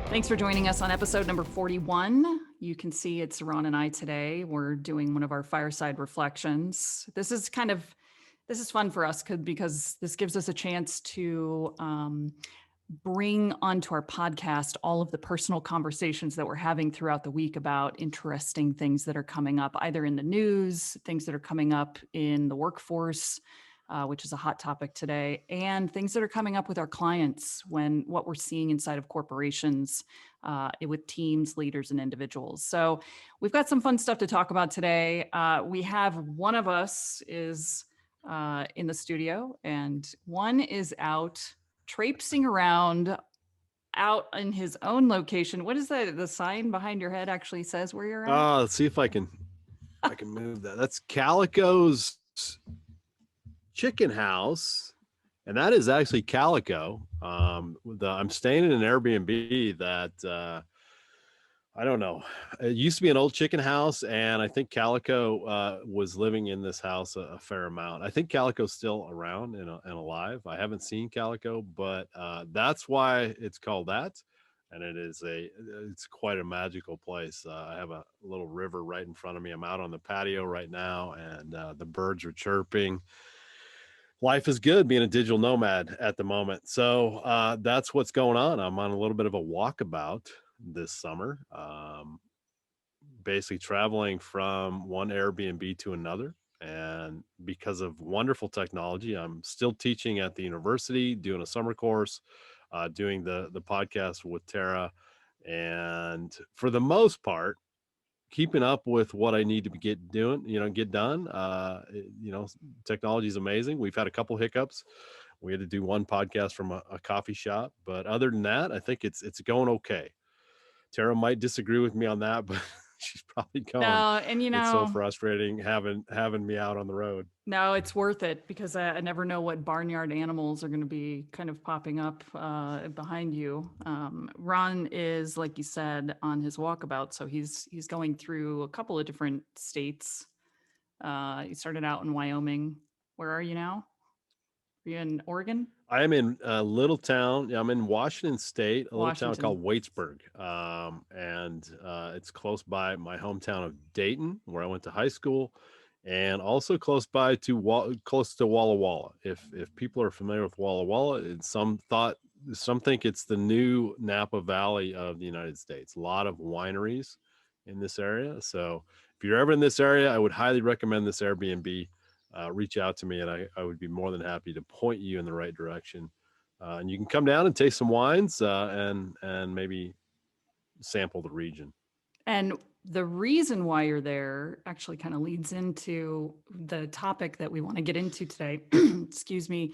Thanks for joining us on episode number 41. You can see it's Ron and I today. We're doing one of our Fireside Reflections. This is fun for us because this gives us a chance to bring onto our podcast all of the personal conversations that we're having throughout the week about interesting things that are coming up, either in the news, things that are coming up in the workforce, which is a hot topic today, and things that are coming up with our clients when what we're seeing inside of corporations with teams, leaders, and individuals. So we've got some fun stuff to talk about today. We have one of us is in the studio and one is out traipsing around out in his own location. What is that? The sign behind your head actually says where you're at? Let's see if I can move that. That's Calico's chicken house, and that is actually Calico. I'm staying in an Airbnb that I don't know. It used to be an old chicken house, and I think Calico was living in this house a fair amount. I think Calico's still around and alive. I haven't seen Calico, but that's why it's called that. And it's quite a magical place. I have a little river right in front of me. I'm out on the patio right now, and the birds are chirping. Life is good being a digital nomad at the moment. So that's what's going on. I'm on a little bit of a walkabout this summer, basically traveling from one Airbnb to another. And because of wonderful technology, I'm still teaching at the university, doing a summer course, doing the podcast with Tara. And for the most part, keeping up with what I need to get done. Technology is amazing. We've had a couple hiccups. We had to do one podcast from a coffee shop, but other than that, I think it's going okay. Tara might disagree with me on that, but she's probably going, No, and it's so frustrating having me out on the road. no, it's worth it because I never know what barnyard animals are going to be kind of popping up behind you. Ron is, like you said, on his walkabout, so he's going through a couple of different states. He started out in Wyoming. Where are you now? Are you in Oregon? I am in a little town. I'm in Washington State, a little town Washington. called Waitsburg. And it's close by my hometown of Dayton, where I went to high school, and also close to Walla Walla. If people are familiar with Walla Walla, some think it's the new Napa Valley of the United States. A lot of wineries in this area. So if you're ever in this area, I would highly recommend this Airbnb. Reach out to me, and I would be more than happy to point you in the right direction. And you can come down and taste some wines and maybe sample the region. And the reason why you're there actually kind of leads into the topic that we want to get into today. Excuse me.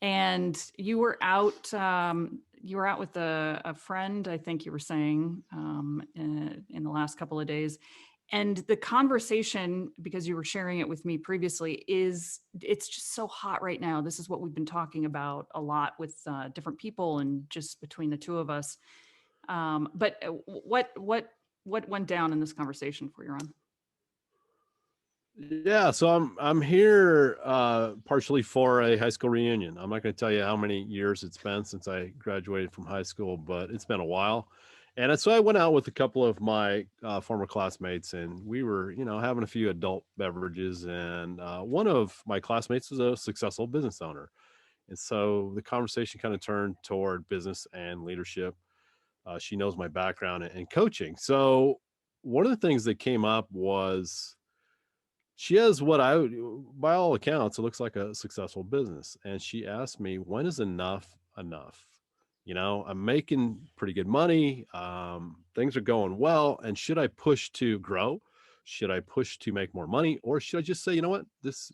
And you were out. You were out with a friend, I think you were saying, in the last couple of days. And the conversation, because you were sharing it with me previously, it's just so hot right now. This is what we've been talking about a lot with different people and just between the two of us. But what went down in this conversation for you, Ron? Yeah, so I'm here partially for a high school reunion. I'm not going to tell you how many years it's been since I graduated from high school, but it's been a while. And so I went out with a couple of my former classmates, and we were, having a few adult beverages. And one of my classmates was a successful business owner. And so the conversation kind of turned toward business and leadership. She knows my background in coaching. So one of the things that came up was she has by all accounts, it looks like a successful business. And she asked me, when is enough enough? I'm making pretty good money. Things are going well. And should I push to grow? Should I push to make more money? Or should I just say, you know what, this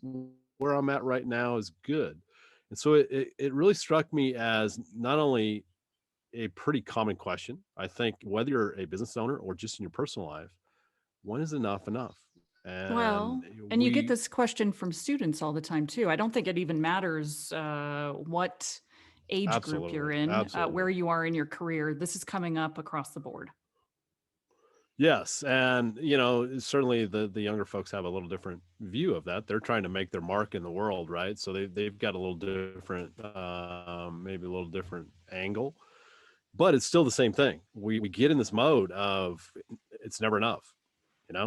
where I'm at right now is good? And so it really struck me as not only a pretty common question. I think whether you're a business owner or just in your personal life, when is enough enough? And Well, and you get this question from students all the time too. I don't think it even matters what age group you're in, where you are in your career. This is coming up across the board. Yes. And, certainly the younger folks have a little different view of that. They're trying to make their mark in the world, right? So they've got a little different, maybe a little different angle. but it's still the same thing. We get in this mode of it's never enough.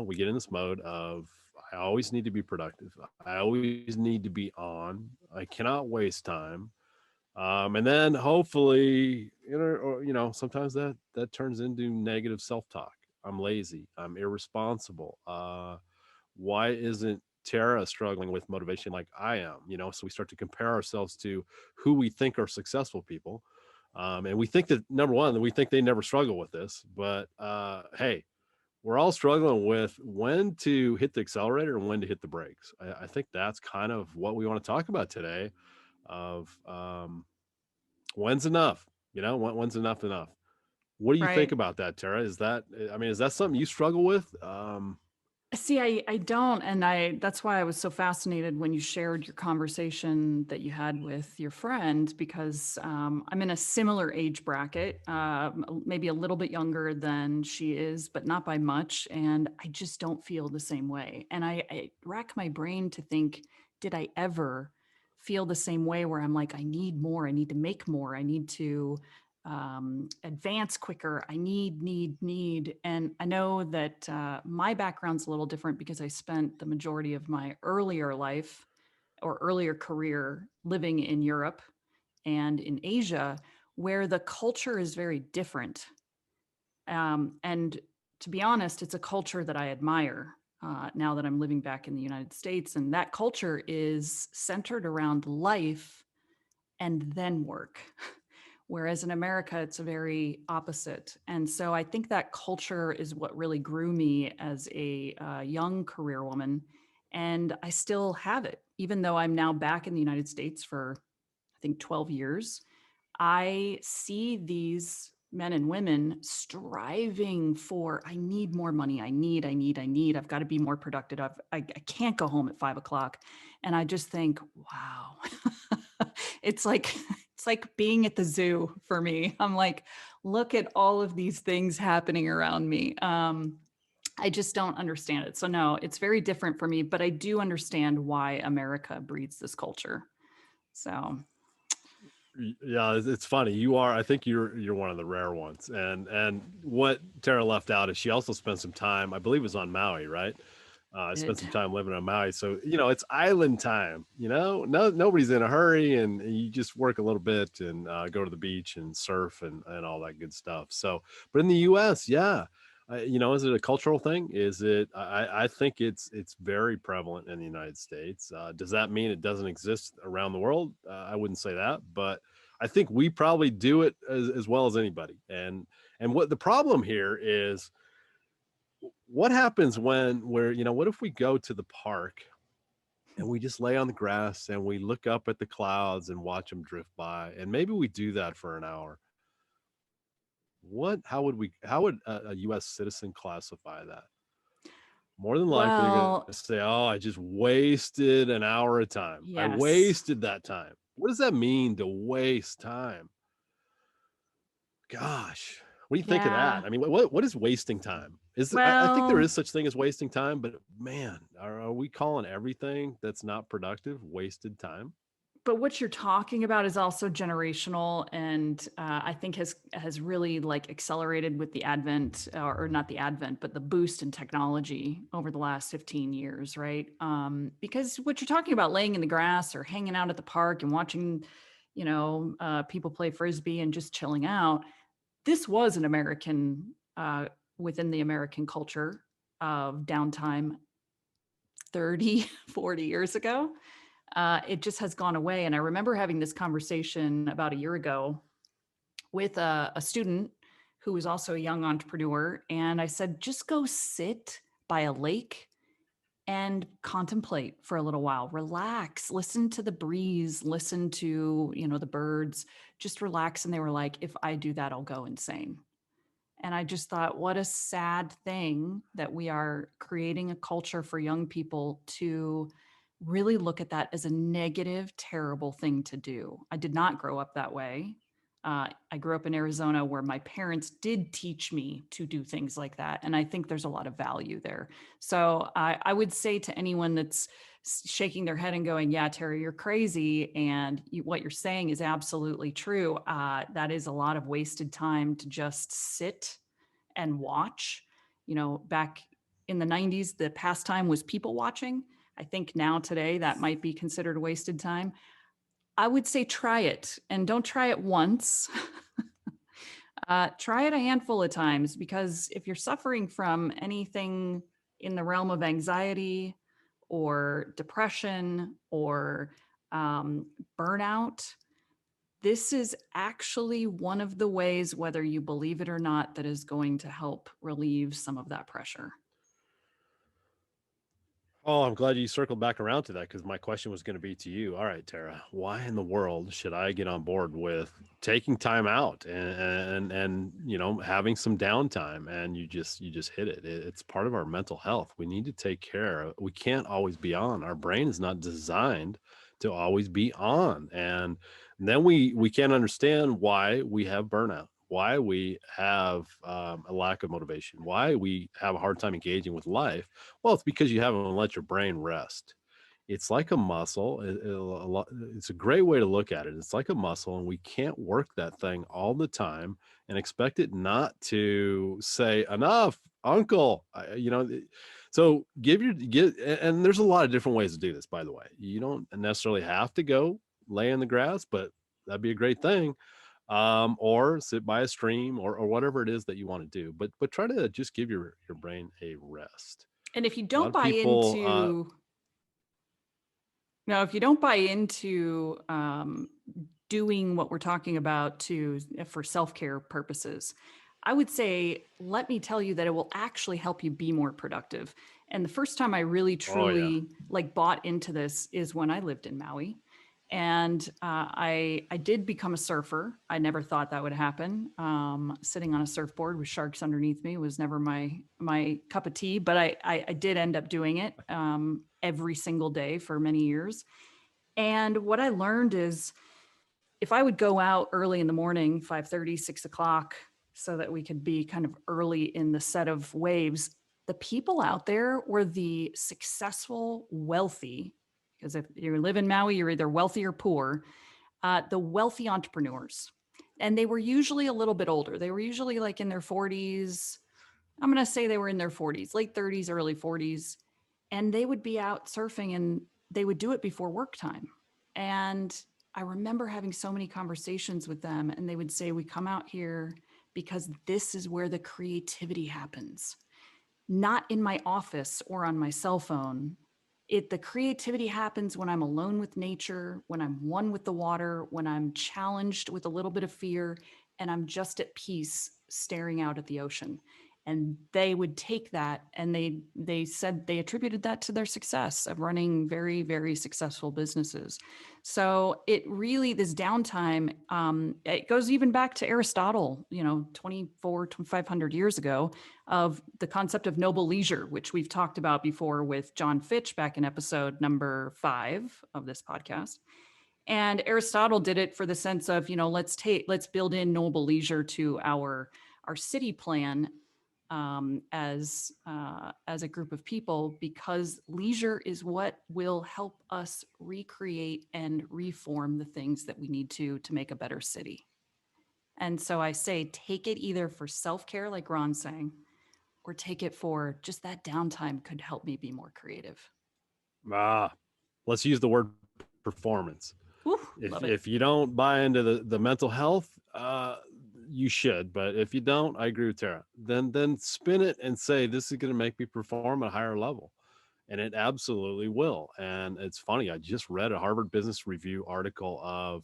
We get in this mode of I always need to be productive. I always need to be on. I cannot waste time. And then hopefully, sometimes that turns into negative self-talk. I'm lazy. I'm irresponsible. Why isn't Tara struggling with motivation like I am? So we start to compare ourselves to who we think are successful people. And we think that number one, that we think they never struggle with this, but hey, we're all struggling with when to hit the accelerator and when to hit the brakes. I think that's kind of what we want to talk about today of when's enough, when's enough. What do you think Right. about that, Tara? Is that something you struggle with? See, I don't, and that's why I was so fascinated when you shared your conversation that you had with your friend, because I'm in a similar age bracket, maybe a little bit younger than she is, but not by much, and I just don't feel the same way. And I rack my brain to think, did I ever feel the same way where I'm like, I need more, I need to make more, I need to advance quicker. I need. And I know that my background's a little different because I spent the majority of my earlier life or earlier career living in Europe and in Asia, where the culture is very different. And to be honest, it's a culture that I admire now that I'm living back in the United States. And that culture is centered around life and then work. Whereas in America, it's a very opposite. And so I think that culture is what really grew me as a young career woman. And I still have it, even though I'm now back in the United States for, I think, 12 years. I see these men and women striving for, I need more money. I've got to be more productive. I can't go home at 5 o'clock. And I just think, wow, it's like, it's like being at the zoo for me. I'm like, look at all of these things happening around me. I just don't understand it. So no, it's very different for me, but I do understand why America breeds this culture. So Yeah, it's funny. I think you're one of the rare ones. And what Tara left out is she also spent some time, I believe it was on Maui, right? I spent it, some time living on Maui. So, it's island time, no, nobody's in a hurry, and you just work a little bit and go to the beach and surf and all that good stuff. So, but in the US, yeah. Is it a cultural thing? Is it, I think it's very prevalent in the United States. Does that mean it doesn't exist around the world? I wouldn't say that, but I think we probably do it as well as anybody. And what the problem here is, what happens what if we go to the park and we just lay on the grass and we look up at the clouds and watch them drift by, and maybe we do that for an hour? How would a US citizen classify that? More than likely they're going to well, say, oh, I just wasted an hour of time. I yes. wasted that time. What does that mean, to waste time? Gosh, what do you think of Yeah. that? I mean, what is wasting time? I think there Well, is such thing as wasting time, but man, are we calling everything that's not productive wasted time? but what you're talking about is also generational, and I think has really like accelerated with the advent, or not the advent, but the boost in technology over the last 15 years, right? Because what you're talking about, laying in the grass or hanging out at the park and watching, people play frisbee and just chilling out, this was an American, within the American culture of downtime 30, 40 years ago. It just has gone away. And I remember having this conversation about a year ago with a student who was also a young entrepreneur. And I said, just go sit by a lake and contemplate for a little while, relax, listen to the breeze, listen to, the birds, just relax. And they were like, if I do that, I'll go insane. And I just thought, what a sad thing that we are creating a culture for young people to really look at that as a negative, terrible thing to do. I did not grow up that way. I grew up in Arizona where my parents did teach me to do things like that. And I think there's a lot of value there. So I would say to anyone that's shaking their head and going, yeah, Terry, you're crazy. And what you're saying is absolutely true. That is a lot of wasted time to just sit and watch. Back in the 90s, the pastime was people watching. I think now today that might be considered wasted time. I would say try it, and don't try it once. Try it a handful of times, because if you're suffering from anything in the realm of anxiety or depression or burnout, this is actually one of the ways, whether you believe it or not, that is going to help relieve some of that pressure. Oh, I'm glad you circled back around to that, because my question was going to be to you. All right, Tara, why in the world should I get on board with taking time out and having some downtime? And you just hit it. It's part of our mental health. We need to take care. We can't always be on. Our brain is not designed to always be on. And then we can't understand why we have burnout, why we have a lack of motivation, why we have a hard time engaging with life. Well, it's because you haven't let your brain rest. It's like a muscle. It's a great way to look at it. It's like a muscle, and we can't work that thing all the time and expect it not to say enough, uncle. So and there's a lot of different ways to do this. By the way, you don't necessarily have to go lay in the grass, but that'd be a great thing, or sit by a stream, or whatever it is that you want to do. But try to just give your brain a rest. And if you A lot don't of buy people, into Now, if you don't buy into doing what we're talking about for self-care purposes, I would say, let me tell you that it will actually help you be more productive. And the first time I really oh yeah, truly bought into this is when I lived in Maui. And I did become a surfer. I never thought that would happen. Sitting on a surfboard with sharks underneath me was never my cup of tea, but I did end up doing it every single day for many years. And what I learned is, if I would go out early in the morning, 5:30, 6 o'clock, so that we could be kind of early in the set of waves, the people out there were the successful, wealthy, because if you live in Maui, you're either wealthy or poor, the wealthy entrepreneurs. And they were usually a little bit older. They were usually like in their 40s. I'm going to say they were in their 40s, late 30s, early 40s. And they would be out surfing, and they would do it before work time. And I remember having so many conversations with them, and they would say, we come out here because this is where the creativity happens, not in my office or on my cell phone. The creativity happens when I'm alone with nature, when I'm one with the water, when I'm challenged with a little bit of fear, and I'm just at peace staring out at the ocean. And they would take that, and they said they attributed that to their success of running very, very successful businesses. So this downtime, it goes even back to Aristotle, 2,500 years ago, of the concept of noble leisure, which we've talked about before with John Fitch back in episode number 5 of this podcast. And Aristotle did it for the sense of, let's build in noble leisure to our city plan, as a group of people, because leisure is what will help us recreate and reform the things that we need to make a better city. And so I say, take it either for self-care, like Ron's saying, or take it for just that downtime could help me be more creative. ah, let's use the word performance. Whew, If love it. if you don't buy into the mental health, you should. But if you don't, I agree with Tara. Then spin it and say, this is going to make me perform at a higher level, and it absolutely will. And it's funny. I just read a Harvard Business Review article of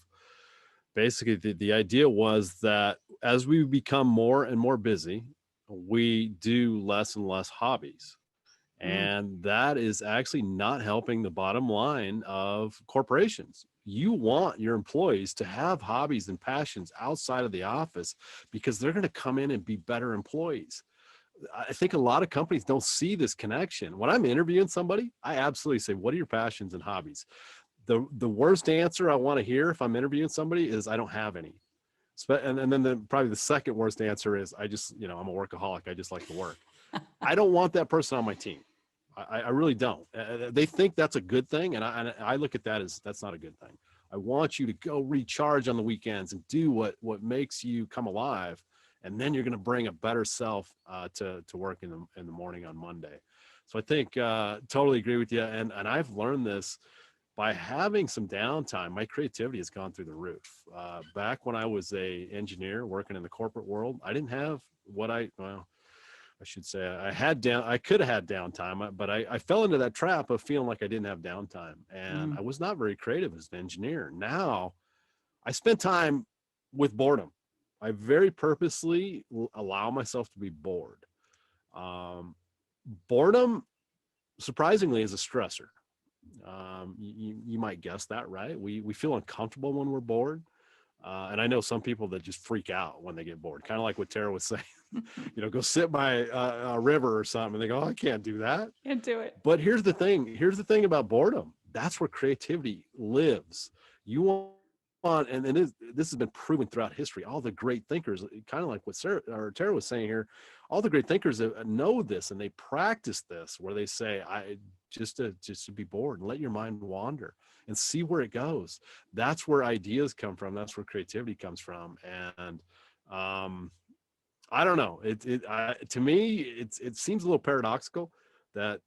basically the idea was that as we become more and more busy, we do less and less hobbies. Mm. And that is actually not helping the bottom line of corporations. You want your employees to have hobbies and passions outside of the office, because they're going to come in and be better employees. I think a lot of companies don't see this connection. When I'm interviewing somebody, I absolutely say, what are your passions and hobbies? The worst answer I want to hear if I'm interviewing somebody is, I don't have any. And then probably the second worst answer is I'm a workaholic. I just like to work. I don't want that person on my team. I really don't. They think that's a good thing. And I look at that as that's not a good thing. I want you to go recharge on the weekends and do what makes you come alive. And then you're going to bring a better self to work in the morning on Monday. So I think totally agree with you. And I've learned this by having some downtime. My creativity has gone through the roof. Back when I was a engineer working in the corporate world, I didn't have I should say I could have had downtime, but I fell into that trap of feeling like I didn't have downtime, and I was not very creative as an engineer. Now I spend time with boredom. I very purposely allow myself to be bored. Boredom, surprisingly, is a stressor. You might guess that, right? We feel uncomfortable when we're bored. And I know some people that just freak out when they get bored, kind of like what Tara was saying, go sit by a river or something. And they go, oh, I can't do that. Can't do it. But here's the thing about boredom. That's where creativity lives. You want, and this has been proven throughout history. All the great thinkers, kind of like what Tara was saying here, all the great thinkers know this, and they practice this where they say, just to be bored and let your mind wander and see where it goes. That's where ideas come from. That's where creativity comes from. And I don't know. To me, it seems a little paradoxical that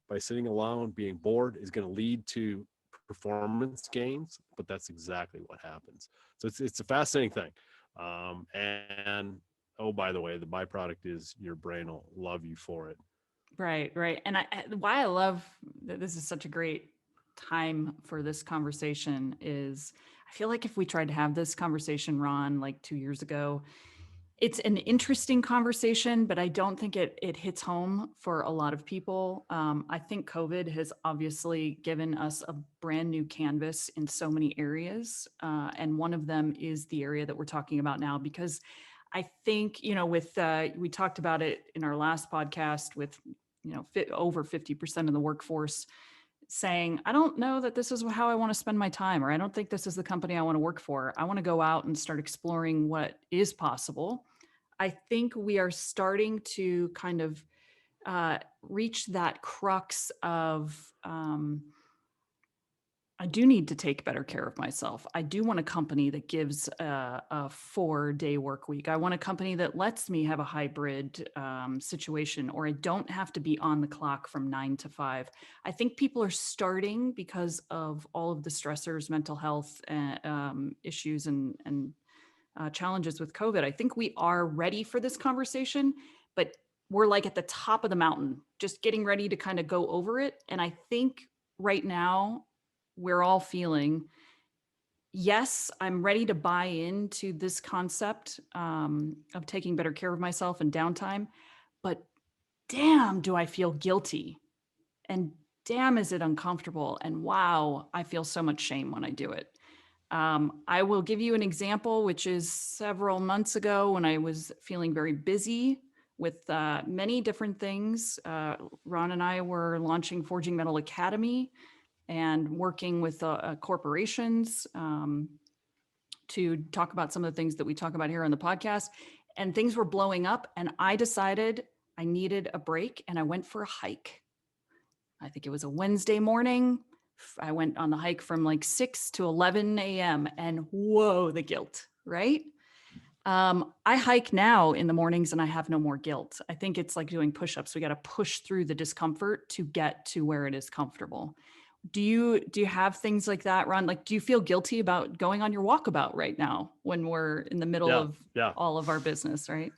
by sitting alone, being bored is going to lead to performance gains, but that's exactly what happens. So it's a fascinating thing. And oh, by the way, the byproduct is your brain will love you for it. Right. And why I love that this is such a great time for this conversation is I feel like if we tried to have this conversation, Ron, like 2 years ago, it's an interesting conversation, but I don't think it hits home for a lot of people. I think COVID has obviously given us a brand new canvas in so many areas. And one of them is the area that we're talking about now, because I think, we talked about it in our last podcast with, over 50% of the workforce saying, I don't know that this is how I want to spend my time, or I don't think this is the company I want to work for. I want to go out and start exploring what is possible. I think we are starting to kind of reach that crux of, I do need to take better care of myself. I do want a company that gives a 4-day work week. I want a company that lets me have a hybrid situation, or I don't have to be on the clock from 9 to 5. I think people are starting, because of all of the stressors, mental health issues and challenges with COVID. I think we are ready for this conversation, but we're like at the top of the mountain, just getting ready to kind of go over it. And I think right now we're all feeling, yes, I'm ready to buy into this concept of taking better care of myself and downtime, but damn, do I feel guilty, and damn, is it uncomfortable, and wow, I feel so much shame when I do it. I will give you an example, which is several months ago when I was feeling very busy with many different things. Ron and I were launching Forging Mettle Academy and working with corporations to talk about some of the things that we talk about here on the podcast. And things were blowing up, and I decided I needed a break, and I went for a hike. I think it was a Wednesday morning. I went on the hike from like 6 to 11 a.m. and whoa, the guilt, right? I hike now in the mornings and I have no more guilt. I think it's like doing push-ups. We got to push through the discomfort to get to where it is comfortable. Do you have things like that, Ron? Like, do you feel guilty about going on your walkabout right now when we're in the middle of all of our business, right?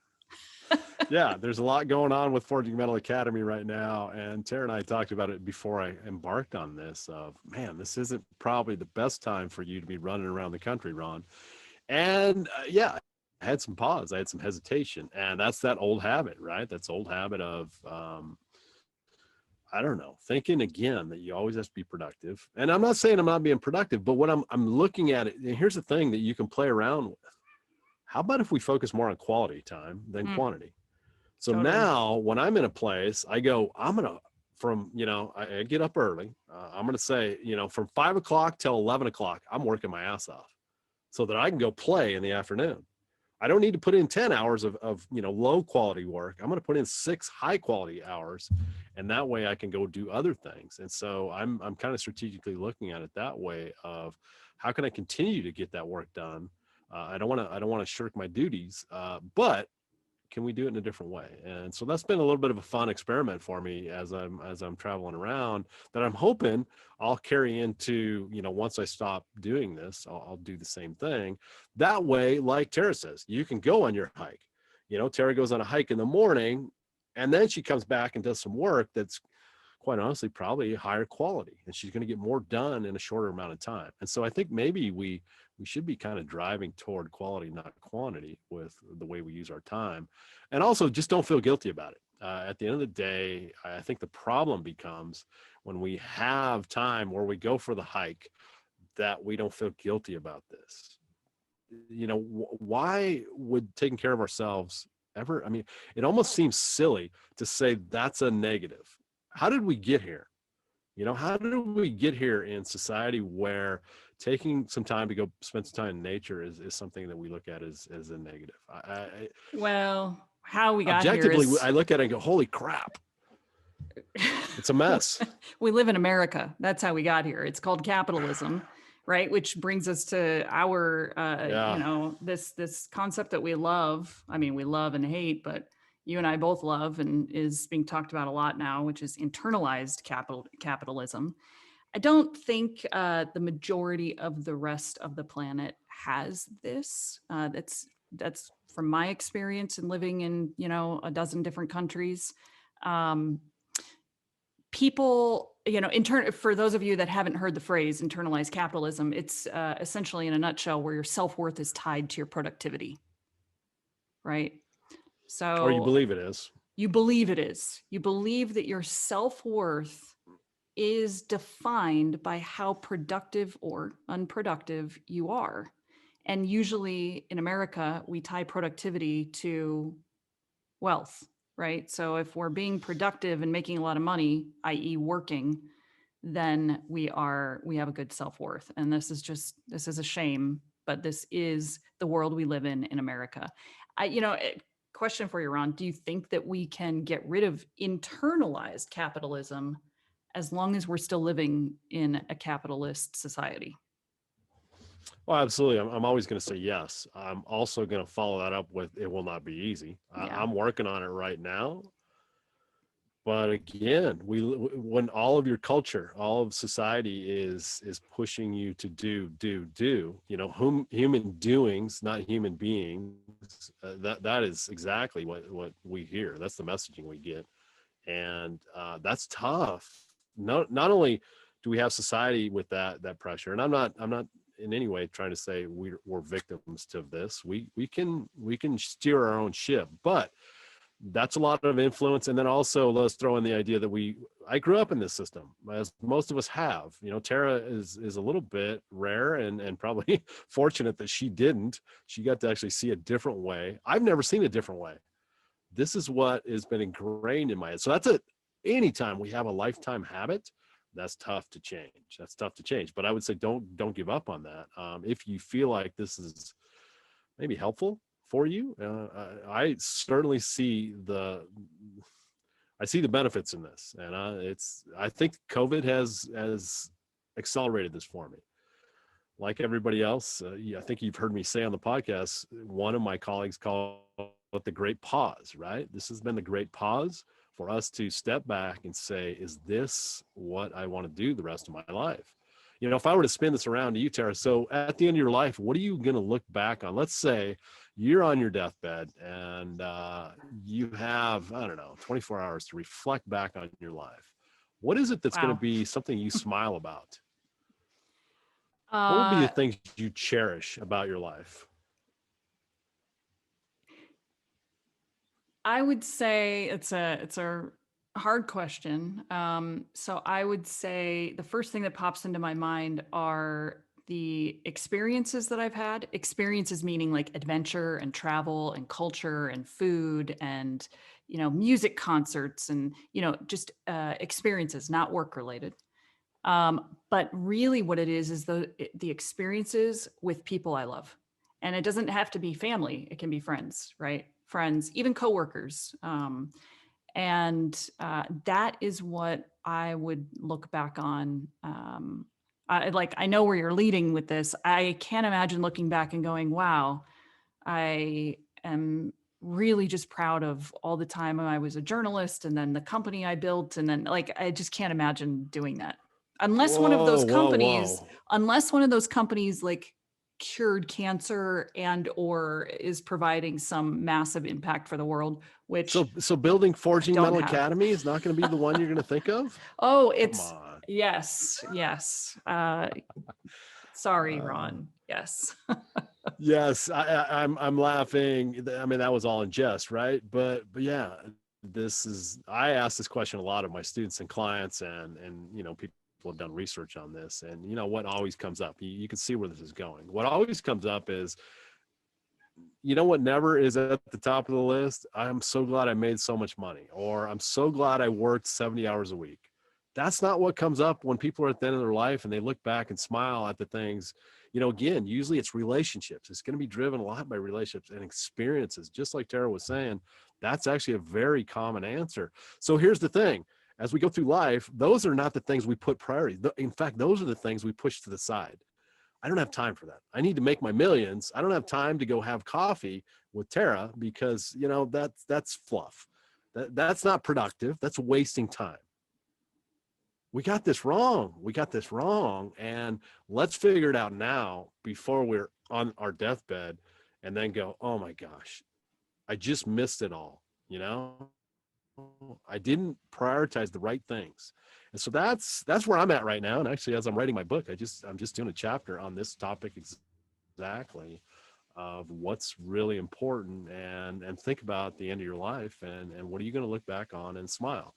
Yeah, there's a lot going on with Forging Mettle Academy right now. And Tara and I talked about it before I embarked on this of, man, this isn't probably the best time for you to be running around the country, Ron. And I had some pause. I had some hesitation. And that's that old habit, right? That's old habit of, I don't know, thinking again that you always have to be productive. And I'm not saying I'm not being productive, but when I'm looking at it, and here's the thing that you can play around with. How about if we focus more on quality time than quantity? So now when I'm in a place, I go, I'm going to, I get up early. I'm going to say, from 5 o'clock till 11 o'clock, I'm working my ass off so that I can go play in the afternoon. I don't need to put in 10 hours of low quality work. I'm going to put in 6 high quality hours, and that way I can go do other things. And so I'm kind of strategically looking at it that way of how can I continue to get that work done. I don't want to shirk my duties, but can we do it in a different way? And so that's been a little bit of a fun experiment for me as I'm traveling around, that I'm hoping I'll carry into, once I stop doing this, I'll do the same thing. That way, like Tara says, you can go on your hike. Tara goes on a hike in the morning, and then she comes back and does some work that's quite honestly probably higher quality, and she's going to get more done in a shorter amount of time. And so I think maybe we should be kind of driving toward quality, not quantity, with the way we use our time. And also, just don't feel guilty about it. At the end of the day, I think the problem becomes when we have time where we go for the hike, that we don't feel guilty about this. Why would taking care of ourselves ever? I mean, it almost seems silly to say that's a negative. How did we get here? How did we get here in society where taking some time to go spend some time in nature is something that we look at as a negative? Well, how we got here Objectively, is I look at it and go, holy crap, it's a mess. we live in America. That's how we got here. It's called capitalism, right? Which brings us to our, Yeah. this concept that we love. I mean, we love and hate, but you and I both love and is being talked about a lot now, which is internalized capitalism. I don't think the majority of the rest of the planet has this. That's from my experience in living in a dozen different countries. Um, People, for those of you that haven't heard the phrase internalized capitalism, it's essentially in a nutshell where your self-worth is tied to your productivity, right? Or you So believe it is. you believe it is. You believe that your self-worth is defined by how productive or unproductive you are. And usually in America, we tie productivity to wealth, right? So if we're being productive and making a lot of money, i.e. working, then we have a good self-worth. And this is a shame, but this is the world we live in America. Question for you, Ron, do you think that we can get rid of internalized capitalism as long as we're still living in a capitalist society? Well, absolutely. I'm always going to say yes. I'm also going to follow that up with it will not be easy. Yeah. I'm working on it right now. But again, when all of your culture, all of society is pushing you to do, human doings, not human beings. That is exactly what we hear. That's the messaging we get, and that's tough. Not only do we have society with that pressure, and I'm not in any way trying to say we're victims to this. We can steer our own ship, but that's a lot of influence. And then also let's throw in the idea that I grew up in this system, as most of us have. Tara is a little bit rare and probably fortunate that she got to actually see a different way. I've never seen a different way. This is what has been ingrained in my head. So that's anytime we have a lifetime habit, that's tough to change. But I would say don't give up on that. If you feel like this is maybe helpful for you, I certainly see the benefits in this, and I think COVID has accelerated this for me. Like everybody else, I think you've heard me say on the podcast, one of my colleagues called it the great pause, right? This has been the great pause for us to step back and say, is this what I want to do the rest of my life? If I were to spin this around to you, Tara, so at the end of your life, what are you going to look back on? Let's say you're on your deathbed and you have, I don't know, 24 hours to reflect back on your life. What is it that's going to be something you smile about? What would be the things you cherish about your life? I would say it's a hard question. So I would say the first thing that pops into my mind are the experiences that I've had. Experiences meaning like adventure and travel and culture and food and music concerts and just experiences, not work related. But really, what it is the experiences with people I love. And it doesn't have to be family. It can be friends, right? Friends, even coworkers. And that is what I would look back on. I know where you're leading with this. I can't imagine looking back and going, wow, I am really just proud of all the time I was a journalist and then the company I built. And then like, I just can't imagine doing that unless one of Whoa, those whoa, companies, whoa. like cured cancer and or is providing some massive impact for the world, which So building I Forging don't Metal have. Academy is not going to be the one you're going to think of? Oh, Come it's on. yes, yes. Sorry, Uh, Ron. Yes. yes, I'm laughing. I mean, that was all in jest, right? But yeah, this is, I ask this question a lot of my students and clients, and people have done research on this, and what always comes up. You can see where this is going. What always comes up is, what never is at the top of the list? I'm so glad I made so much money, or I'm so glad I worked 70 hours a week. That's not what comes up when people are at the end of their life and they look back and smile at the things. Again, usually it's relationships. It's going to be driven a lot by relationships and experiences. Just like Tara was saying, that's actually a very common answer. So here's the thing. As we go through life, those are not the things we put priority. In fact, those are the things we push to the side. I don't have time for that. I need to make my millions. I don't have time to go have coffee with Tara because, that's fluff. That's not productive. That's wasting time. We got this wrong. We got this wrong. And let's figure it out now before we're on our deathbed and then go, oh my gosh, I just missed it all. I didn't prioritize the right things. And so that's where I'm at right now. And actually, as I'm writing my book, I'm just doing a chapter on this topic exactly, of what's really important, and think about the end of your life, and what are you going to look back on and smile.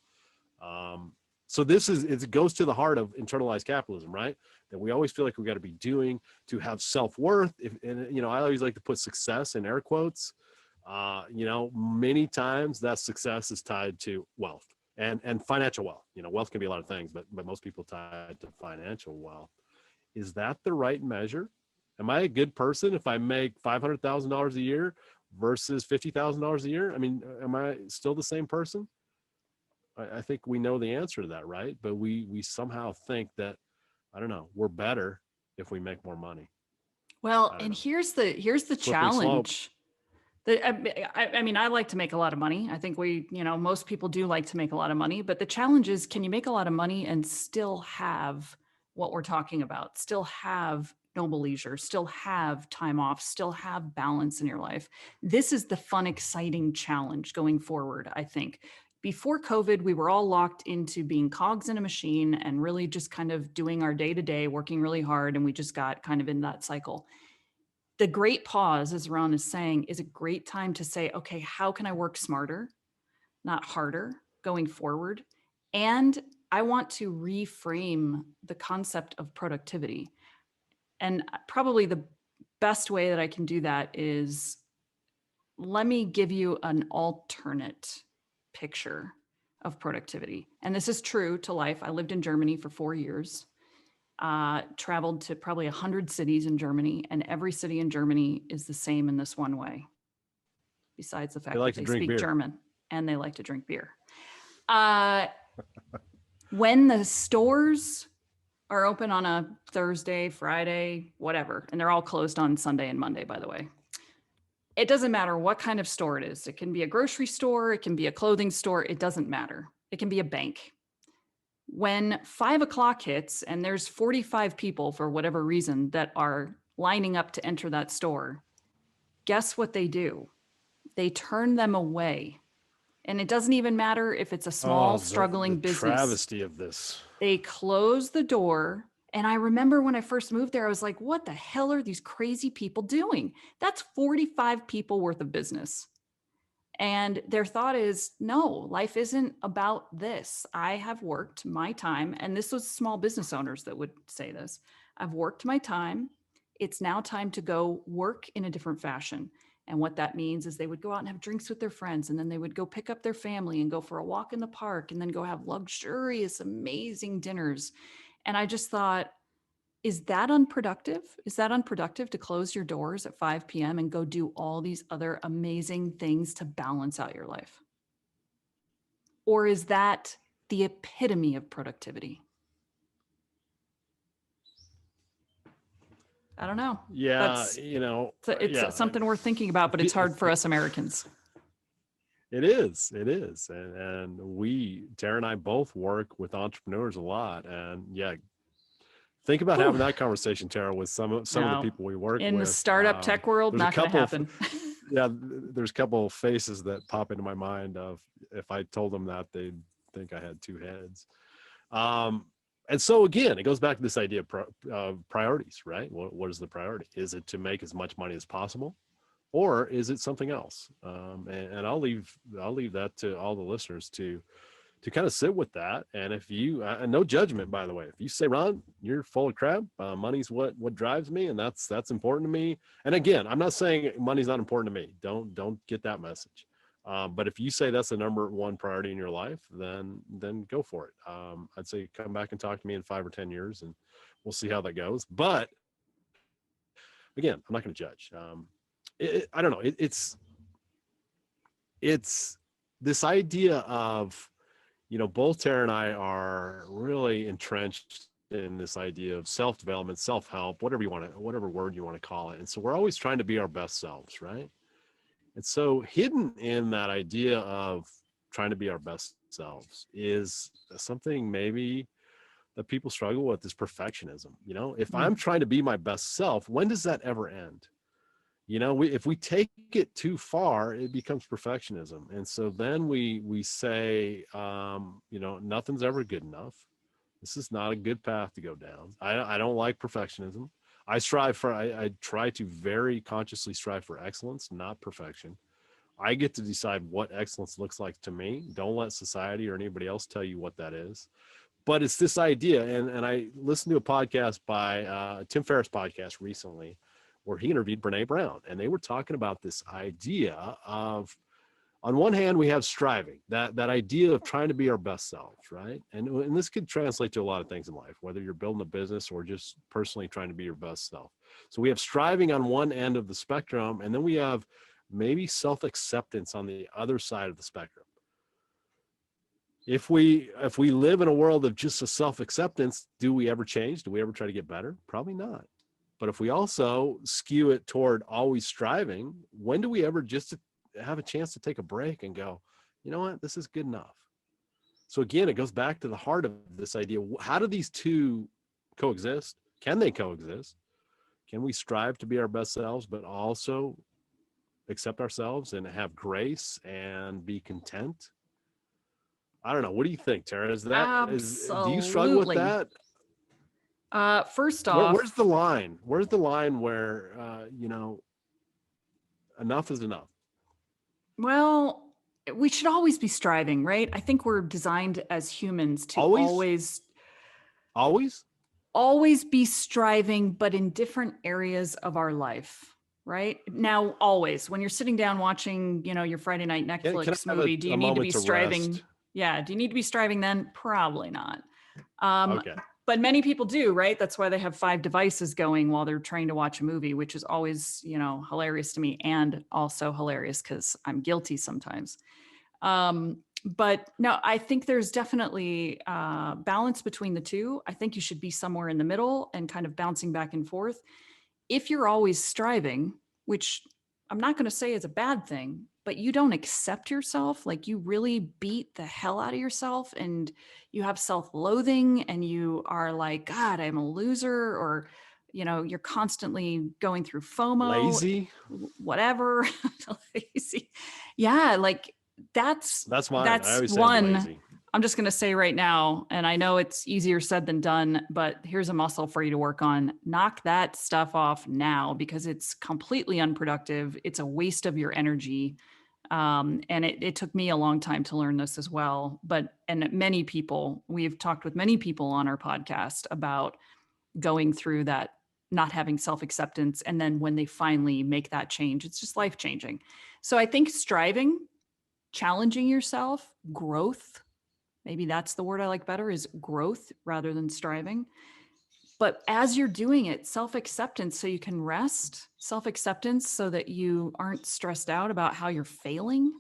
So it goes to the heart of internalized capitalism, right? That we always feel like we got to be doing to have self-worth. And I always like to put success in air quotes. Many times that success is tied to wealth and financial wealth. Wealth can be a lot of things, but most people tie it to financial wealth. Is that the right measure? Am I a good person if I make $500,000 a year versus $50,000 a year? I mean, am I still the same person? I think we know the answer to that, right? But we somehow think that, I don't know, we're better if we make more money. Well, I don't and know. here's the Slippery slope. challenge. I mean, I like to make a lot of money. I think most people do like to make a lot of money, but the challenge is, can you make a lot of money and still have what we're talking about? Still have noble leisure, still have time off, still have balance in your life. This is the fun, exciting challenge going forward, I think. Before COVID, we were all locked into being cogs in a machine and really just kind of doing our day to day, working really hard. And we just got kind of in that cycle. The great pause, as Ron is saying, is a great time to say, okay, how can I work smarter, not harder going forward? And I want to reframe the concept of productivity. And probably the best way that I can do that is, let me give you an alternate picture of productivity. And this is true to life. I lived in Germany for 4 years. Traveled to probably 100 cities in Germany, and every city in Germany is the same in this one way, besides the They fact like that to they drink speak beer. German and they like to drink beer. When the stores are open on a Thursday, Friday, whatever, and they're all closed on Sunday and Monday, by the way, it doesn't matter what kind of store it is. It can be a grocery store, it can be a clothing store, it doesn't matter. It can be a bank. When 5 o'clock hits and there's 45 people for whatever reason that are lining up to enter that store, guess what they do? They turn them away. And it doesn't even matter if it's a small, Oh, the struggling business. travesty of this. They close the door. And I remember when I first moved there, I was like, what the hell are these crazy people doing? That's 45 people worth of business. And their thought is, no, life isn't about this. I have worked my time. And this was small business owners that would say this. I've worked my time. It's now time to go work in a different fashion. And what that means is they would go out and have drinks with their friends, and then they would go pick up their family and go for a walk in the park, and then go have luxurious, amazing dinners. And I just thought, is that unproductive? Is that unproductive to close your doors at 5 p.m. and go do all these other amazing things to balance out your life? Or is that the epitome of productivity? I don't know. Yeah, That's yeah. it's something worth thinking about, but it's hard for us Americans. It is. It is. And Tara and I both work with entrepreneurs a lot. And yeah, think about Whew. having that conversation, Tara, with some of the No. people we work In the with. startup tech world, There's a not going to couple of, happen. yeah, there's a couple of faces that pop into my mind of if I told them that, they'd think I had two heads. And so again, it goes back to this idea of priorities, right? What is the priority? Is it to make as much money as possible? Or is it something else? And I'll leave that to all the listeners to kind of sit with that. And if you, and no judgment, by the way, if you say, Ron, you're full of crap, money's what drives me, and that's important to me. And again, I'm not saying money's not important to me. Don't get that message. But if you say that's the number one priority in your life, then go for it. I'd say come back and talk to me in 5 or 10 years, and we'll see how that goes. But again, I'm not going to judge. I don't know. It's this idea of, both Tara and I are really entrenched in this idea of self-development, self-help, whatever word you want to call it. And so we're always trying to be our best selves, right? And so hidden in that idea of trying to be our best selves is something maybe that people struggle with, is perfectionism. If I'm trying to be my best self, when does that ever end? If we take it too far, it becomes perfectionism. And so then we say, nothing's ever good enough. This is not a good path to go down. I don't like perfectionism. I try to very consciously strive for excellence, not perfection. I get to decide what excellence looks like to me. Don't let society or anybody else tell you what that is. But it's this idea. And I listened to a podcast by Tim Ferriss podcast recently, where he interviewed Brene Brown, and they were talking about this idea of, on one hand, we have striving, that idea of trying to be our best selves, right? And this could translate to a lot of things in life, whether you're building a business or just personally trying to be your best self. So we have striving on one end of the spectrum, and then we have maybe self-acceptance on the other side of the spectrum. If we live in a world of just a self-acceptance, do we ever change? Do we ever try to get better? Probably not. But if we also skew it toward always striving, when do we ever just have a chance to take a break and go, you know what, this is good enough? So again, it goes back to the heart of this idea. How do these two coexist? Can they coexist? Can we strive to be our best selves, but also accept ourselves and have grace and be content? I don't know. What do you think, Tara? Do you struggle with that? First off, where's the line? Where's the line where, enough is enough? well, we should always be striving, right? I think we're designed as humans to Always? always be striving, but in different areas of our life, right? Now, always, when you're sitting down watching, your Friday night Netflix movie, do you need to be striving? Rest? Yeah. Do you need to be striving then? Probably not. Okay. But many people do, right? That's why they have 5 devices going while they're trying to watch a movie, which is always, hilarious to me, and also hilarious because I'm guilty sometimes. But no, I think there's definitely balance between the two. I think you should be somewhere in the middle and kind of bouncing back and forth. If you're always striving, which I'm not going to say is a bad thing, but you don't accept yourself, like you really beat the hell out of yourself and you have self-loathing and you are like, God, I'm a loser, or, you're constantly going through FOMO, Lazy, whatever. Lazy. Yeah. Like that's mine. I always say I'm one. lazy. I'm just going to say right now, and I know it's easier said than done, but here's a muscle for you to work on. Knock that stuff off now because it's completely unproductive. It's a waste of your energy. And it took me a long time to learn this as well. And many people, we've talked with many people on our podcast about going through that, not having self-acceptance. And then when they finally make that change, it's just life-changing. So I think striving, challenging yourself, growth, maybe that's the word I like better, is growth rather than striving. But as you're doing it, self-acceptance so you can rest, self-acceptance so that you aren't stressed out about how you're failing.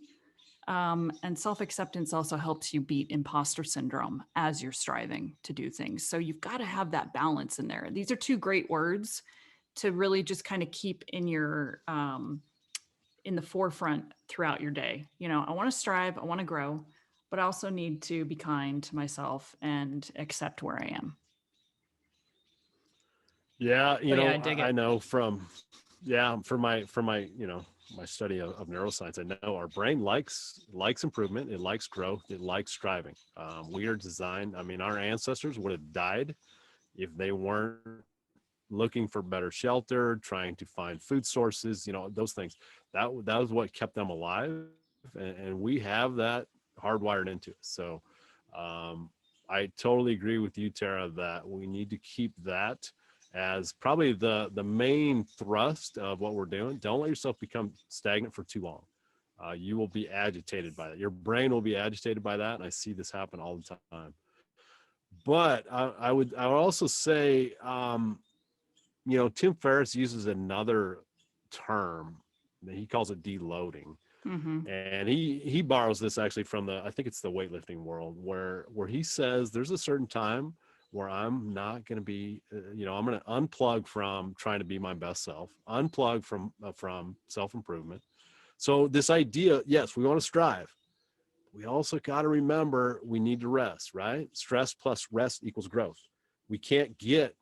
And self-acceptance also helps you beat imposter syndrome as you're striving to do things. So you've got to have that balance in there. These are two great words to really just kind of keep in your in the forefront throughout your day. You know, I want to strive, I want to grow, but I also need to be kind to myself and accept where I am. Yeah, So yeah, I dig I it. know from from my my study of neuroscience, I know our brain likes improvement, it likes growth, it likes striving. We are designed. I mean, our ancestors would have died if they weren't looking for better shelter, trying to find food sources, those things. That was what kept them alive, and we have that hardwired into us. So, um, I totally agree with you, Tara, that we need to keep that as probably the main thrust of what we're doing. Don't let yourself become stagnant for too long. You will be agitated by that. Your brain will be agitated by that, and I see this happen all the time. But I would also say, Tim Ferriss uses another term that he calls it deloading, Mm-hmm. and he borrows this actually from I think it's the weightlifting world, where he says there's a certain time where I'm not going to be, I'm going to unplug from trying to be my best self, unplug from self improvement. So this idea, yes, we want to strive. We also got to remember we need to rest, right? Stress plus rest equals growth. We can't get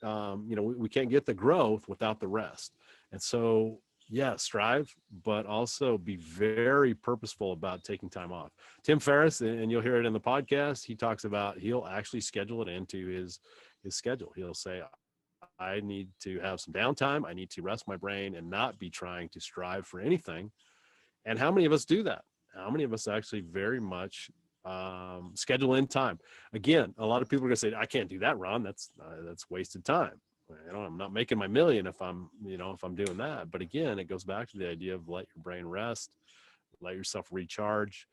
we can't get the growth without the rest. And so, yeah, strive, but also be very purposeful about taking time off. Tim Ferriss, and you'll hear it in the podcast, he talks about he'll actually schedule it into his schedule. He'll say, I need to have some downtime. I need to rest my brain and not be trying to strive for anything. And how many of us do that? How many of us actually very much schedule in time? Again, a lot of people are going to say, I can't do that, Ron. That's wasted time. I'm not making my million if I'm doing that. But again, it goes back to the idea of let your brain rest, let yourself recharge.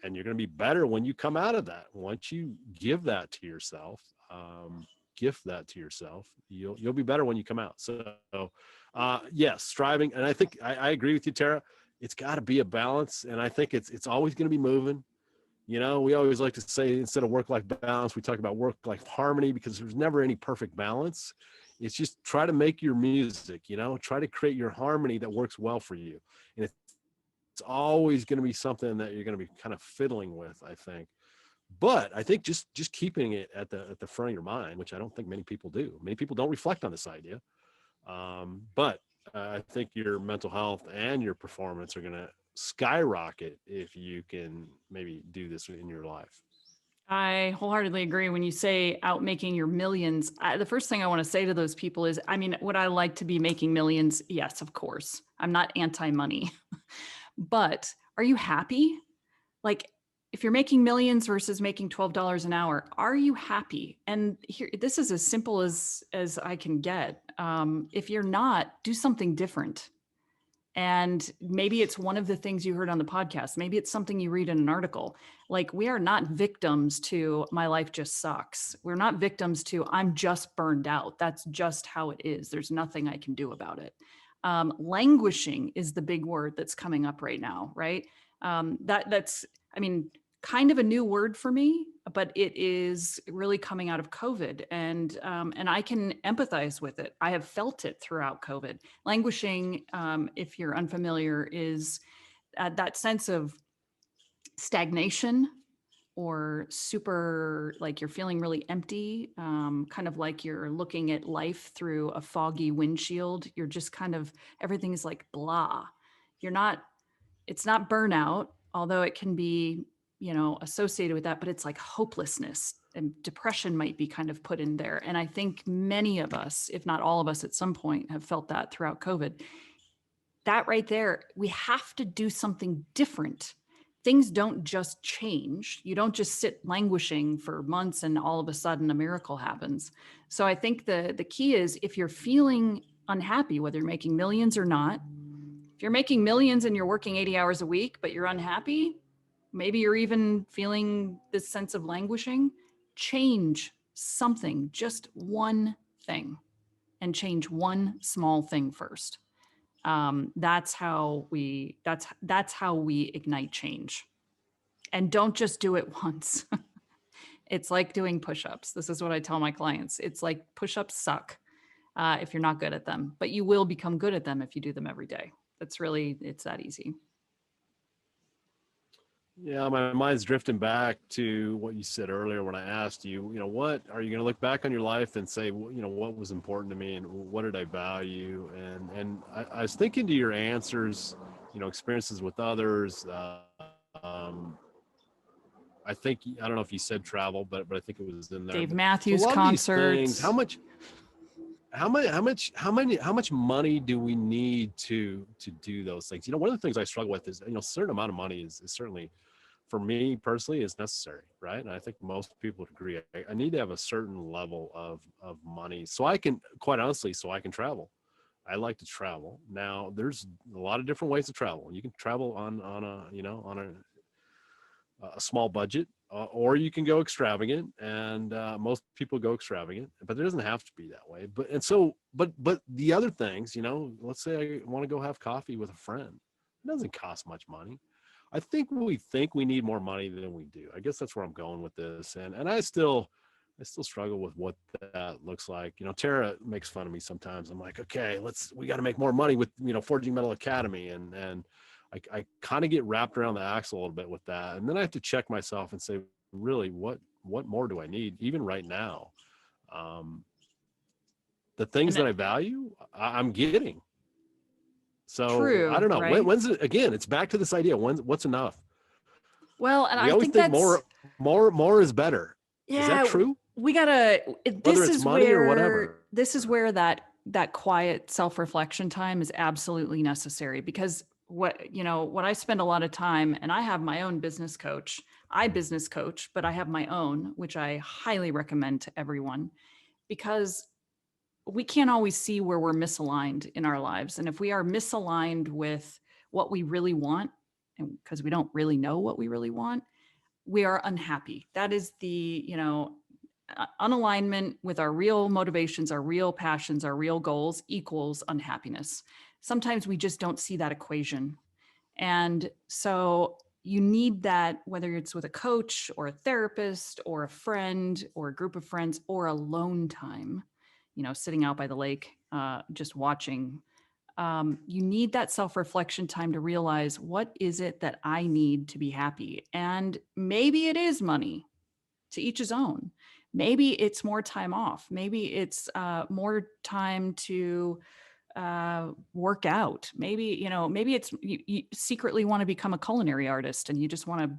And you're going to be better when you come out of that. Once you give that to yourself, gift that to yourself, you'll be better when you come out. So yes, striving. And I think I agree with you, Tara. It's got to be a balance. And I think it's always going to be moving. We always like to say, instead of work-life balance, we talk about work-life harmony, because there's never any perfect balance. It's just try to make your music, try to create your harmony that works well for you. And it's always going to be something that you're going to be kind of fiddling with, I think. But I think just keeping it at the front of your mind, which I don't think many people do. Many people don't reflect on this idea. But I think your mental health and your performance are going to skyrocket if you can maybe do this in your life. I wholeheartedly agree. When you say out making your millions, the first thing I want to say to those people is, I mean, would I like to be making millions? Yes, of course. I'm not anti-money, but are you happy? Like, if you're making millions versus making $12 an hour, are you happy? And here, this is as simple as I can get. If you're not, do something different. And maybe it's one of the things you heard on the podcast. Maybe it's something you read in an article. Like, we are not victims to my life just sucks. We're not victims to I'm just burned out. That's just how it is. There's nothing I can do about it. Languishing is the big word that's coming up right now, right? That's, I mean, kind of a new word for me, but it is really coming out of COVID, and I can empathize with it. I have felt it throughout COVID. Languishing, if you're unfamiliar, is that sense of stagnation, or super, like you're feeling really empty, kind of like you're looking at life through a foggy windshield. You're just kind of, everything is like blah. You're not, it's not burnout, although it can be, associated with that, but it's like hopelessness, and depression might be kind of put in there. And I think many of us, if not all of us at some point, have felt that throughout COVID. That right there, we have to do something different. Things don't just change. You don't just sit languishing for months and all of a sudden a miracle happens. So I think the key is, if you're feeling unhappy, whether you're making millions or not, if you're making millions and you're working 80 hours a week, but you're unhappy, maybe you're even feeling this sense of languishing, change something, just one thing, and change one small thing first. That's how we ignite change. And don't just do it once. It's like doing push-ups. This is what I tell my clients. It's like push-ups suck if you're not good at them, but you will become good at them if you do them every day. It's that easy. Yeah, my mind's drifting back to what you said earlier when I asked you, what are you going to look back on your life and say, what was important to me and what did I value? And I was thinking to your answers, experiences with others. Um, I don't know if you said travel, but I think it was in there. Dave But so a Matthews lot of these things, concerts. how much money do we need to do those things? One of the things I struggle with is, a certain amount of money is certainly, for me personally, is necessary, right? And I think most people would agree. I need to have a certain level of money so I can, quite honestly, so I can travel. I like to travel. Now, there's a lot of different ways to travel. You can travel on a small budget, or you can go extravagant, and most people go extravagant, but it doesn't have to be that way. But the other things, let's say I want to go have coffee with a friend. It doesn't cost much money. I think we need more money than we do. I guess that's where I'm going with this. And I still struggle with what that looks like. Tara makes fun of me sometimes. I'm like, okay, we got to make more money with, Forging Mettle Academy. And I kind of get wrapped around the axle a little bit with that. And then I have to check myself and say, really, what more do I need? Even right now, the things And that I value, I'm getting. So I true, don't know. right? When's it, again, it's back to this idea. What's enough? Well, and We I always think think that's, more is better. Is that yeah, true? we gotta, Whether it's money or whatever. this is where that quiet self-reflection time is absolutely necessary, because what I spend a lot of time, and I have my own business coach. I business coach, but I have my own, which I highly recommend to everyone, because we can't always see where we're misaligned in our lives. And if we are misaligned with what we really want, and because we don't really know what we really want, we are unhappy. That is the, unalignment with our real motivations, our real passions, our real goals equals unhappiness. Sometimes we just don't see that equation. And so you need that, whether it's with a coach or a therapist or a friend or a group of friends or alone time, sitting out by the lake, just watching. You need that self-reflection time to realize, what is it that I need to be happy? And maybe it is money, to each his own. Maybe it's more time off. Maybe it's more time to work out. Maybe it's you secretly want to become a culinary artist and you just want to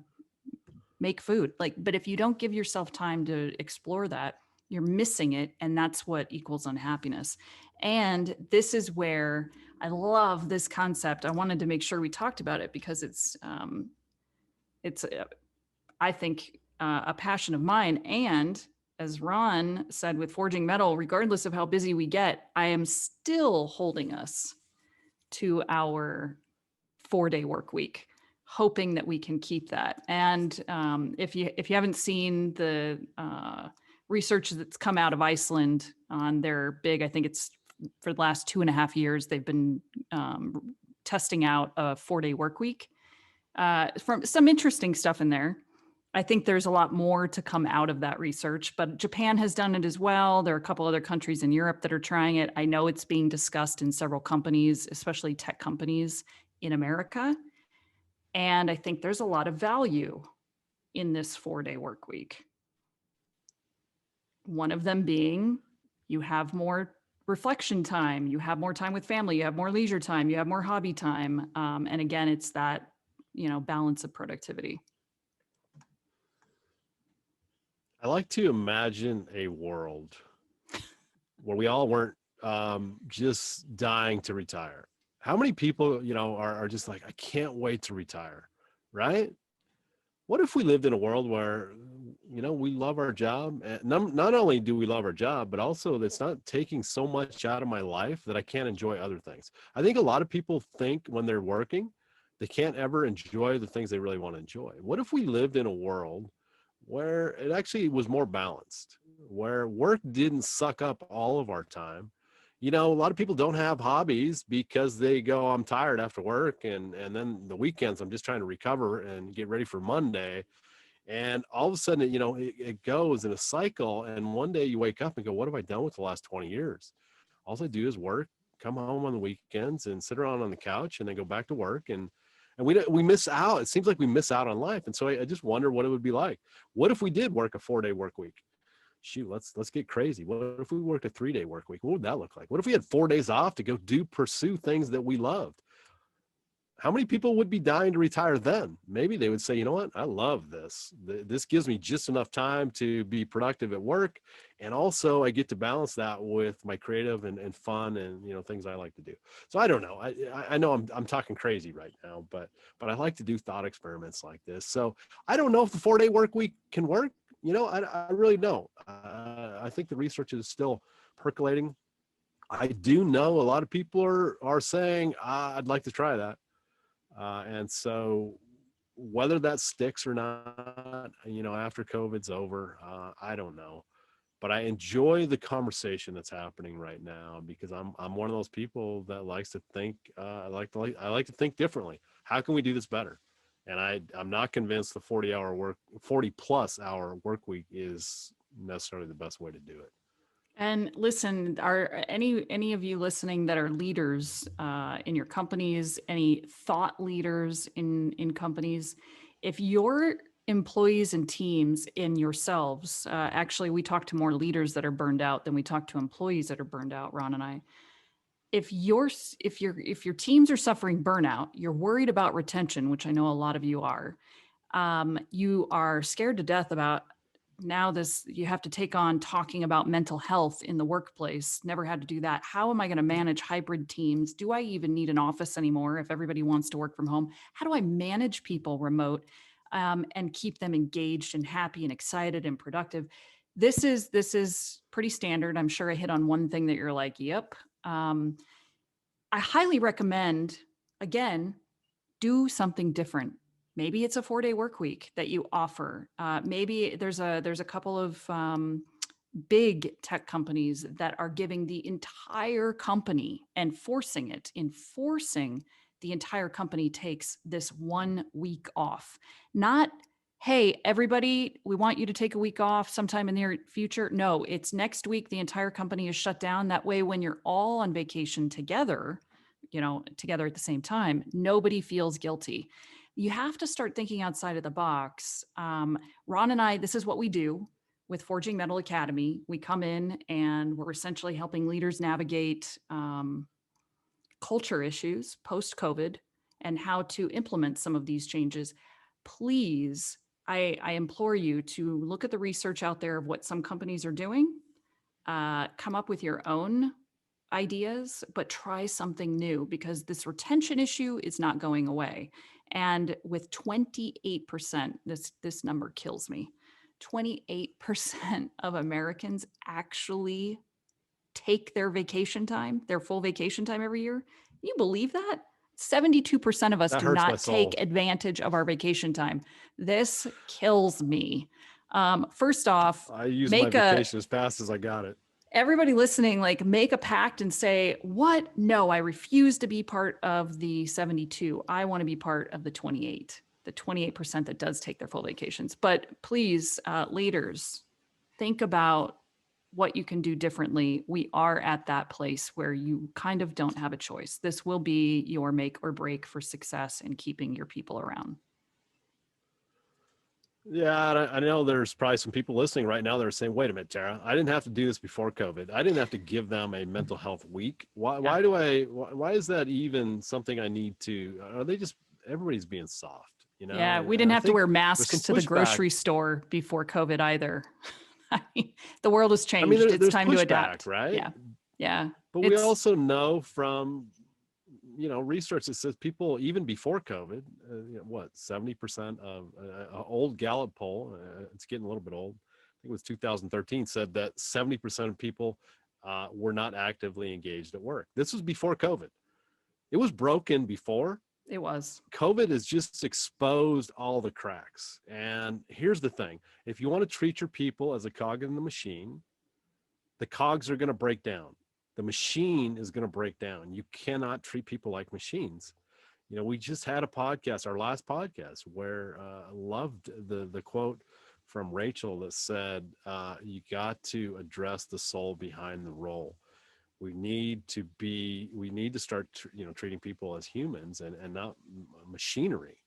make food. But if you don't give yourself time to explore that, you're missing it. And that's what equals unhappiness. And this is where I love this concept. I wanted to make sure we talked about it because it's I think, a passion of mine. And as Ron said with Forging Metal, regardless of how busy we get, I am still holding us to our 4-day work week, hoping that we can keep that. And if you haven't seen the research that's come out of Iceland on their big, I think it's for the last 2.5 years, they've been testing out a 4-day work week. From some interesting stuff in there. I think there's a lot more to come out of that research, but Japan has done it as well. There are a couple other countries in Europe that are trying it. I know it's being discussed in several companies, especially tech companies in America. And I think there's a lot of value in this 4-day work week. One of them being, you have more reflection time, you have more time with family, you have more leisure time, you have more hobby time. And again, it's that, balance of productivity. I like to imagine a world where we all weren't just dying to retire. How many people, are just like, I can't wait to retire, right? What if we lived in a world where, we love our job? And not only do we love our job, but also it's not taking so much out of my life that I can't enjoy other things. I think a lot of people think when they're working, they can't ever enjoy the things they really want to enjoy. What if we lived in a world where it actually was more balanced? where work didn't suck up all of our time. You know, a lot of people don't have hobbies because they go, I'm tired after work. And then the weekends, I'm just trying to recover and get ready for Monday. And all of a sudden, you know, it goes in a cycle. And one day you wake up and go, what have I done with the last 20 years? All I do is work, come home on the weekends and sit around on the couch and then go back to work. And we miss out. It seems like we miss out on life. And so I just wonder what it would be like. What if we did work a 4-day work week? Shoot, let's get crazy. What if we worked a 3-day work week? What would that look like? What if we had 4 days off to go pursue things that we loved? How many people would be dying to retire then? Maybe they would say, you know what? I love this. This gives me just enough time to be productive at work. And also I get to balance that with my creative and fun and, you know, things I like to do. So I don't know. I know I'm talking crazy right now, but I like to do thought experiments like this. So I don't know if the 4-day work week can work. You know, I really don't. I think the research is still percolating. I do know a lot of people are saying, I'd like to try that. And so whether that sticks or not, you know, after COVID's over, I don't know, but I enjoy the conversation that's happening right now because I'm one of those people that likes to think, I like to think differently. How can we do this better? And I'm not convinced the 40 plus hour work week is necessarily the best way to do it. And listen, are any of you listening that are leaders in your companies, any thought leaders in companies, if your employees and teams in yourselves, actually, we talk to more leaders that are burned out than we talk to employees that are burned out, Ron and I. If your teams are suffering burnout, you're worried about retention, which I know a lot of you are. You are scared to death about now this, you have to take on talking about mental health in the workplace. Never had to do that. How am I going to manage hybrid teams? Do I even need an office anymore if everybody wants to work from home? How do I manage people remote and keep them engaged and happy and excited and productive? This is pretty standard. I'm sure I hit on one thing that you're like, yep. I highly recommend, again, do something different. Maybe it's a 4-day work week that you offer. Maybe there's a couple of big tech companies that are giving the entire company and enforcing the entire company takes this 1 week off. Not, hey, everybody, we want you to take a week off sometime in the near future. No, it's next week. The entire company is shut down. That way, when you're all on vacation together, you know, together at the same time, nobody feels guilty. You have to start thinking outside of the box. Ron and I, this is what we do with Forging Mettle Academy. We come in and we're essentially helping leaders navigate culture issues post-COVID and how to implement some of these changes. Please, I implore you to look at the research out there of what some companies are doing, come up with your own ideas, but try something new because this retention issue is not going away. And with 28%, this number kills me. 28% of Americans actually take their vacation time, their full vacation time every year. You believe that? 72% of us That do hurts my not soul. take advantage of our vacation time. This kills me. First off, I use my make a vacation as fast as I got it. everybody listening, like make a pact and say, what? No, I refuse to be part of the 72. I want to be part of the 28, the 28% that does take their full vacations. But please, leaders, think about what you can do differently. We are at that place where you kind of don't have a choice. This will be your make or break for success in keeping your people around. Yeah, and I know there's probably some people listening right now that are saying, wait a minute, Tara, I didn't have to do this before COVID. I didn't have to give them a mental health week. Why, Yeah. why is that even something I need to, are they just, everybody's being soft, you know? Yeah, we And didn't I have to think wear there's some masks to the pushback. grocery store before COVID either. I mean, the world has I mean, changed. It's there's time to pushback, adapt. right? Yeah. Yeah. But we It's also know from, you know, research that says people, even before COVID, you know, what, 70% of old Gallup poll, it's getting a little bit old. I think it was 2013, said that 70% of people were not actively engaged at work. This was before COVID. It was broken before, It was. COVID has just exposed all the cracks. And here's the thing: if you want to treat your people as a cog in the machine, the cogs are going to break down. The machine is going to break down. You cannot treat people like machines. We just had a podcast, our last podcast, where I loved the quote from Rachel that said, "You got to address the soul behind the role. We need to start, treating people as humans and not machinery,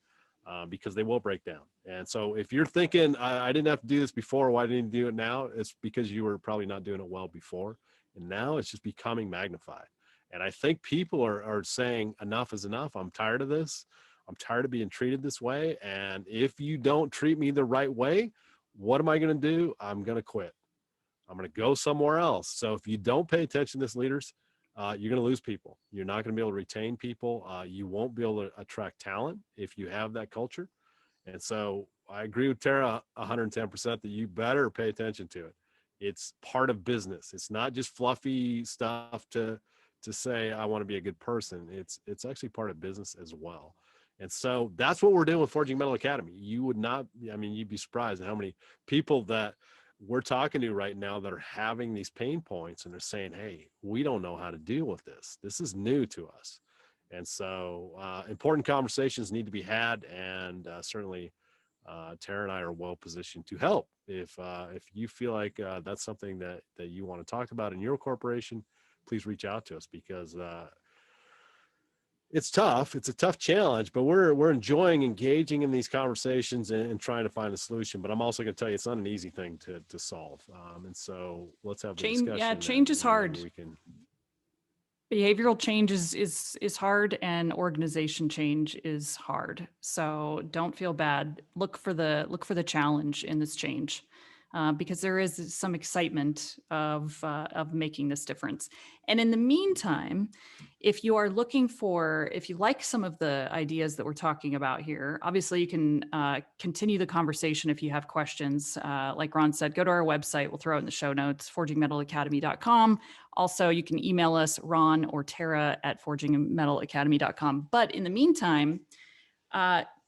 because they will break down." And so, if you're thinking, I didn't have to do this before, why didn't you do it now? It's because you were probably not doing it well before, and now it's just becoming magnified. And I think people are saying enough is enough. I'm tired of this. I'm tired of being treated this way. And if you don't treat me the right way, what am I going to do? I'm going to quit. I'm going to go somewhere else. So if you don't pay attention to this, leaders, you're going to lose people. You're not going to be able to retain people. You won't be able to attract talent if you have that culture. And so I agree with Tara 110% that you better pay attention to it. It's part of business. It's not just fluffy stuff to say I want to be a good person. It's actually part of business as well. And so that's what we're doing with Forging Mettle Academy. You'd be surprised at how many people that we're talking to right now that are having these pain points, and they're saying, "Hey, we don't know how to deal with this. This is new to us." And so important conversations need to be had, and certainly Tara and I are well positioned to help. If you feel like that's something that you want to talk about in your corporation, please reach out to us, because it's tough. It's a tough challenge, but we're enjoying engaging in these conversations and trying to find a solution. But I'm also going to tell you, it's not an easy thing to solve. And so let's have the Change, yeah, discussion. change is hard. We can. Behavioral change is hard, and organization change is hard. So don't feel bad. Look for the challenge in this change, because there is some excitement of making this difference. And in the meantime, if you like some of the ideas that we're talking about here, obviously you can continue the conversation if you have questions. Like Ron said, go to our website. We'll throw it in the show notes, forgingmetallacademy.com. Also, you can email us, Ron or Tara at forgingmetallacademy.com. But in the meantime,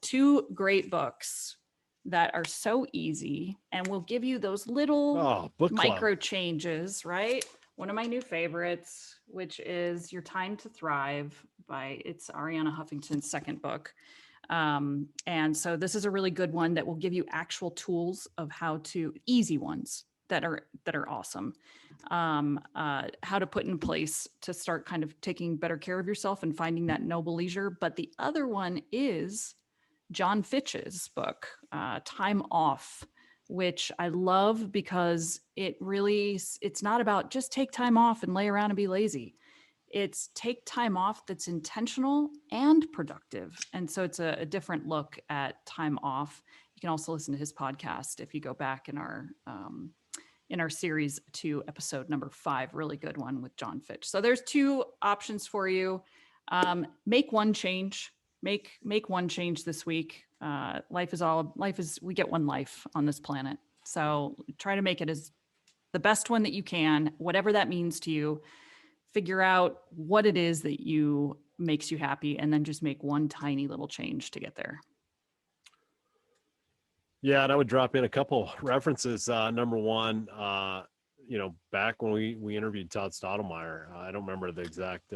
two great books that are so easy and will give you those little book micro club. changes, right? One of my new favorites, which is Your Time to Thrive it's Ariana Huffington's second book. And so this is a really good one that will give you actual tools of easy ones that are awesome. How to put in place to start kind of taking better care of yourself and finding that noble leisure. But the other one is John Fitch's book, Time Off, which I love because it's not about just take time off and lay around and be lazy. It's take time off that's intentional and productive. And so it's a different look at time off. You can also listen to his podcast if you go back in our series to episode number 5, really good one with John Fitch. So there's two options for you. Make one change. Make one change this week. We get one life on this planet. So try to make it as the best one that you can, whatever that means to you. Figure out what it is that makes you happy, and then just make one tiny little change to get there. Yeah, and I would drop in a couple references. Number one, back when we interviewed Todd Stottlemyre, I don't remember the exact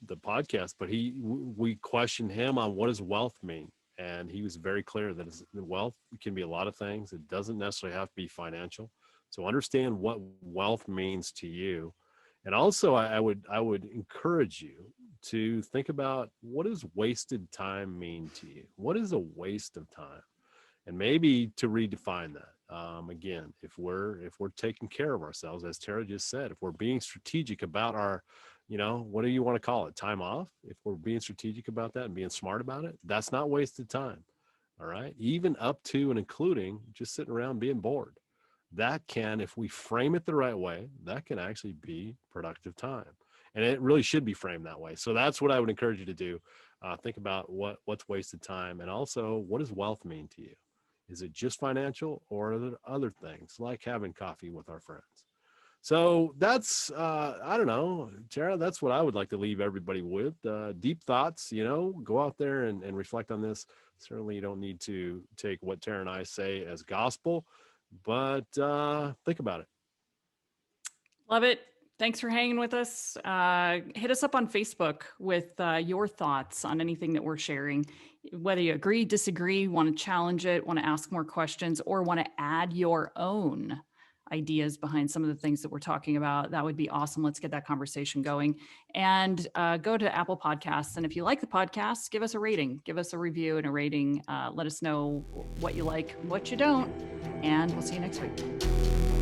the podcast, but we questioned him on what does wealth mean, and he was very clear that wealth can be a lot of things. It doesn't necessarily have to be financial. So understand what wealth means to you. And also, I would encourage you to think about, what does wasted time mean to you? What is a waste of time? And maybe to redefine that. Again, if we're taking care of ourselves, as Tara just said, if we're being strategic about our, what do you want to call it? Time off. If we're being strategic about that and being smart about it, that's not wasted time. All right. Even up to and including just sitting around being bored. That can, if we frame it the right way, that can actually be productive time. And it really should be framed that way. So that's what I would encourage you to do. Think about what's wasted time, and also, what does wealth mean to you? Is it just financial, or are there other things like having coffee with our friends? So that's I don't know, Tara, that's what I would like to leave everybody with. Deep thoughts, go out there and reflect on this. Certainly you don't need to take what Tara and I say as gospel, but think about it. Love it. Thanks for hanging with us. Hit us up on Facebook with your thoughts on anything that we're sharing. Whether you agree, disagree, want to challenge it, want to ask more questions, or want to add your own ideas behind some of the things that we're talking about, that would be awesome. Let's get that conversation going. And go to Apple Podcasts. And if you like the podcast, give us a rating, give us a review and a rating. Let us know what you like, what you don't. And we'll see you next week.